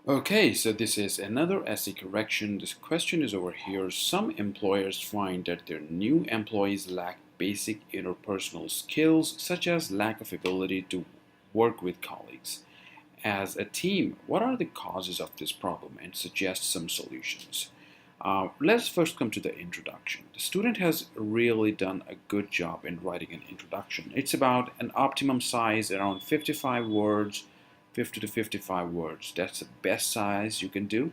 Okay, so this is another essay correction. This question is over here. Some employers find that their new employees lack basic interpersonal skills, such as lack of ability to work with colleagues. As a team, what are the causes of this problem and suggest some solutions? Let's first come to the introduction. The student has really done a good job in writing an introduction. It's about an optimum size around 55 words, 50 to 55 words. That's the best size you can do.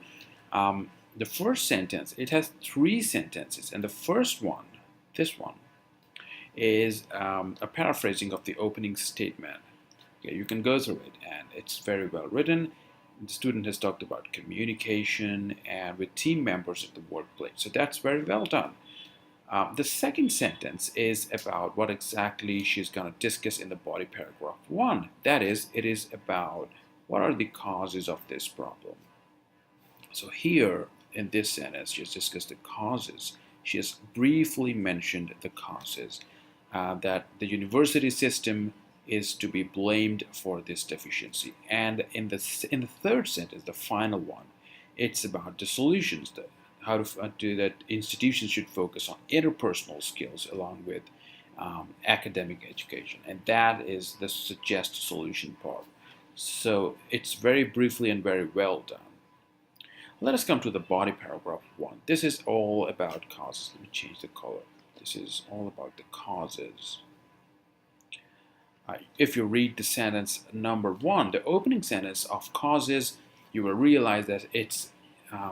The first sentence, it has three sentences, and the first one, this one, is a paraphrasing of the opening statement. Okay, you can go through it, and it's very well written. The student has talked about communication and with team members at the workplace. So that's very well done. The second sentence is about what exactly she's going to discuss in the body paragraph 1. That is, it is about what are the causes of this problem. So here in this sentence, she has discussed the causes. She has briefly mentioned the causes, that the university system is to be blamed for this deficiency. And in the third sentence, the final one, it's about the solutions, that how to do that. Institutions should focus on interpersonal skills along with academic education, and that is the suggest solution part. So it's very briefly and very well done. Let us come to the body paragraph 1. This is all about causes. Let me change the color. This is all about the causes. If you read the sentence number 1, the opening sentence of causes, you will realize that it's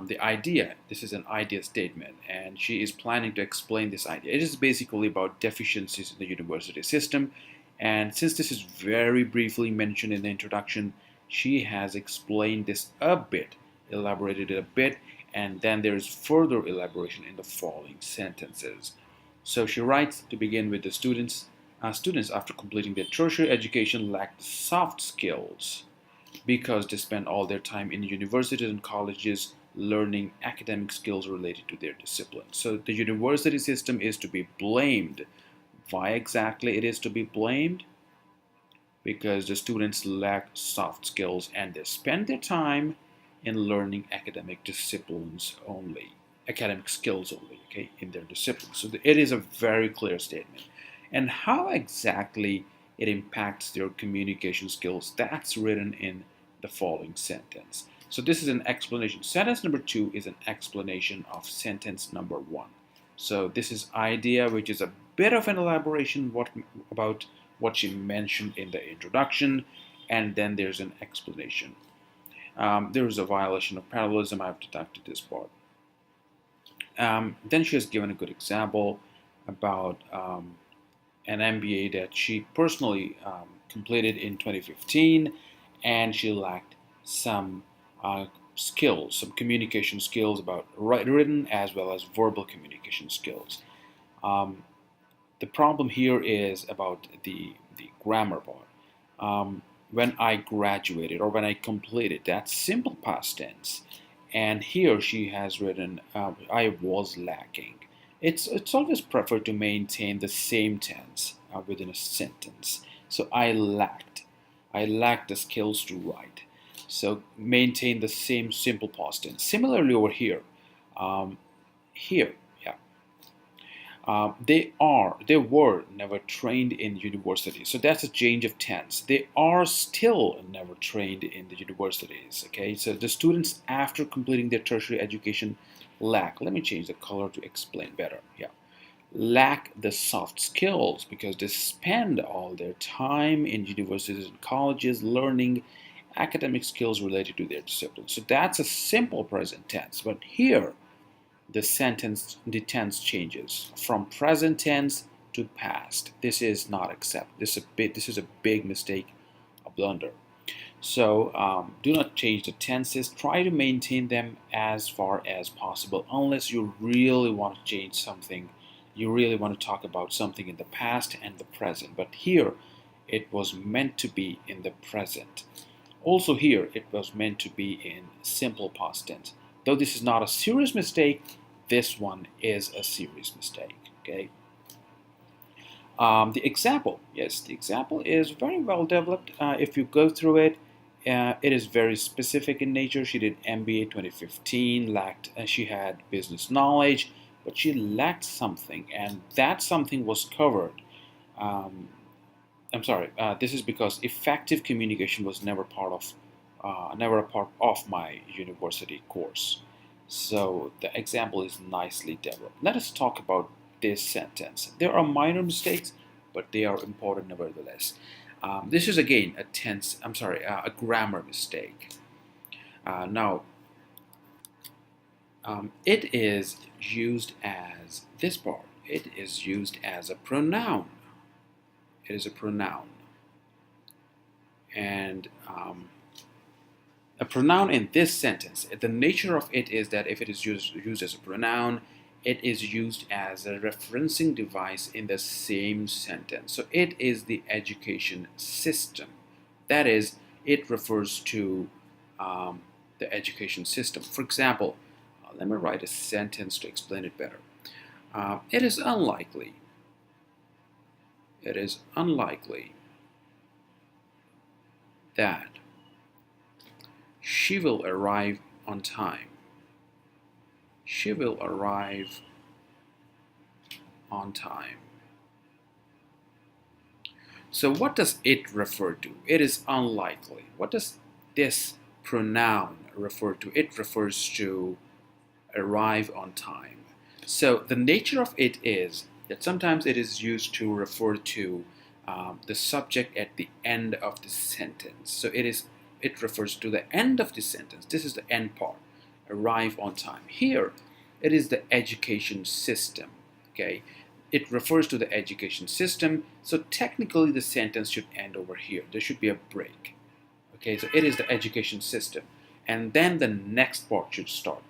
the idea. This is an idea statement, and she is planning to explain this idea. It is basically about deficiencies in the university system, and since this is very briefly mentioned in the introduction, she has explained this a bit, elaborated it a bit, and then there is further elaboration in the following sentences. So she writes to begin with, the students after completing their tertiary education lack soft skills because they spend all their time in universities and colleges learning academic skills related to their discipline. So the university system is to be blamed. Why exactly it is to be blamed? Because the students lack soft skills and they spend their time in learning academic disciplines only, academic skills only, okay, in their discipline. So it is a very clear statement. And how exactly it impacts their communication skills, that's written in the following sentence. So this is an explanation. Sentence number 2 is an explanation of sentence number 1. So this is idea, which is a bit of an elaboration about what she mentioned in the introduction, and then there's an explanation. There is a violation of parallelism. I've deducted this part. Then she has given a good example about an MBA that she personally completed in 2015, and she lacked some skills, some communication skills about written as well as verbal communication skills. Um, the problem here is about the grammar part. When I graduated or when I completed, that's simple past tense. And here she has written, I was lacking. It's always preferred to maintain the same tense within a sentence. So I lacked the skills to write. So maintain the same simple past tense. Similarly over here, um, here, yeah, they were never trained in university. So that's a change of tense. They are still never trained in the universities. Okay, so the students after completing their tertiary education lack. Let me change the color to explain better. Yeah, lack the soft skills because they spend all their time in universities and colleges learning academic skills related to their discipline. So that's a simple present tense. But here the tense changes from present tense to past. This is not accepted. This is a big mistake, a blunder. So do not change the tenses. Try to maintain them as far as possible, unless you really want to change something. You really want to talk about something in the past and the present. But here, it was meant to be in the present. Also here, it was meant to be in simple past tense. Though this is not a serious mistake, this one is a serious mistake. Okay. The example, yes, the example is very well developed. If you go through it, It is very specific in nature. She did MBA 2015, she had business knowledge, but she lacked something, and that something was covered. Um, I'm sorry. This is because effective communication was never a part of my university course. So the example is nicely developed. Let us talk about this sentence. There are minor mistakes, but they are important nevertheless. This is again a grammar mistake. Now, it is used as this part. It is used as a pronoun. It is a pronoun, and a pronoun in this sentence, the nature of it is that if it is used as a pronoun, it is used as a referencing device in the same sentence. So it is the education system. That is, it refers to the education system. For example, let me write a sentence to explain it better. It is unlikely. It is unlikely that she will arrive on time. She will arrive on time. So what does it refer to? It is unlikely. What does this pronoun refer to? It refers to arrive on time. So the nature of it is that sometimes it is used to refer to the subject at the end of the sentence. So it refers to the end of the sentence. This is the end part. Arrive on time. Here, it is the education system. Okay, it refers to the education system. So technically, the sentence should end over here. There should be a break. Okay, so it is the education system, and then the next part should start.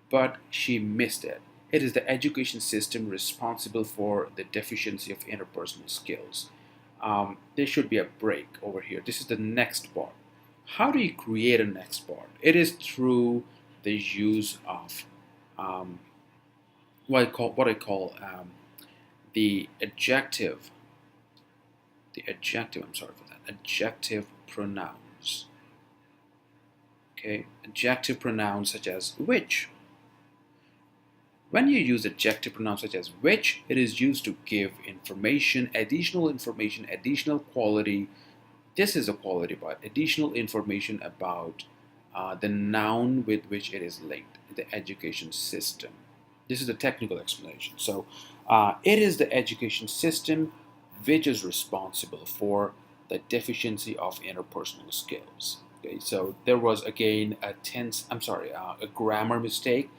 But she missed it. It is the education system responsible for the deficiency of interpersonal skills. There should be a break over here. This is the next part. How do you create a next part? It is through the use of what I call the adjective. The adjective. I'm sorry for that. Adjective pronouns. Okay, adjective pronouns such as which. When you use adjective pronouns such as which, it is used to give information, additional quality. This is a quality, but additional information about the noun with which it is linked, the education system. This is the technical explanation. So it is the education system which is responsible for the deficiency of interpersonal skills. Okay, so there was again a grammar mistake.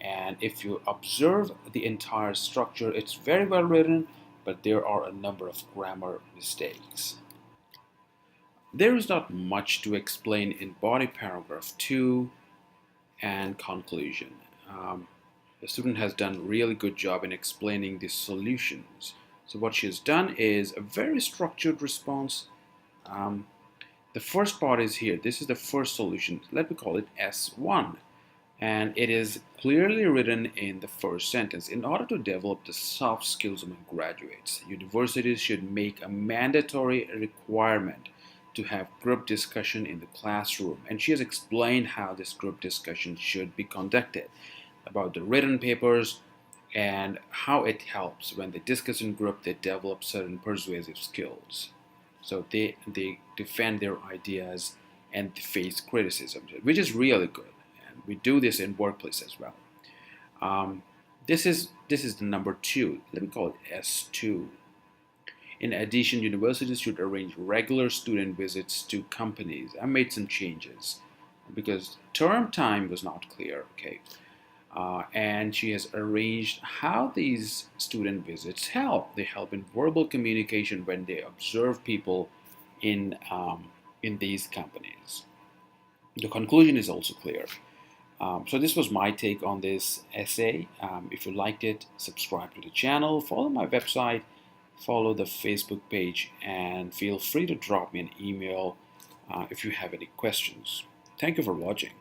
And if you observe the entire structure, it's very well written, but there are a number of grammar mistakes. There is not much to explain in body paragraph 2 and conclusion. The student has done a really good job in explaining the solutions. So what she has done is a very structured response. The first part is here. This is the first solution. Let me call it S1. And it is clearly written in the first sentence. In order to develop the soft skills among graduates, universities should make a mandatory requirement to have group discussion in the classroom. And she has explained how this group discussion should be conducted, about the written papers, and how it helps when they discuss in group, they develop certain persuasive skills. So they defend their ideas and face criticism, which is really good. We do this in workplace as well. This is the number 2. Let me call it S2. In addition, universities should arrange regular student visits to companies. I made some changes because term time was not clear. Okay, and she has arranged how these student visits help. They help in verbal communication when they observe people in these companies. The conclusion is also clear. So this was my take on this essay. If you liked it, subscribe to the channel, follow my website, follow the Facebook page, and feel free to drop me an email if you have any questions. Thank you for watching.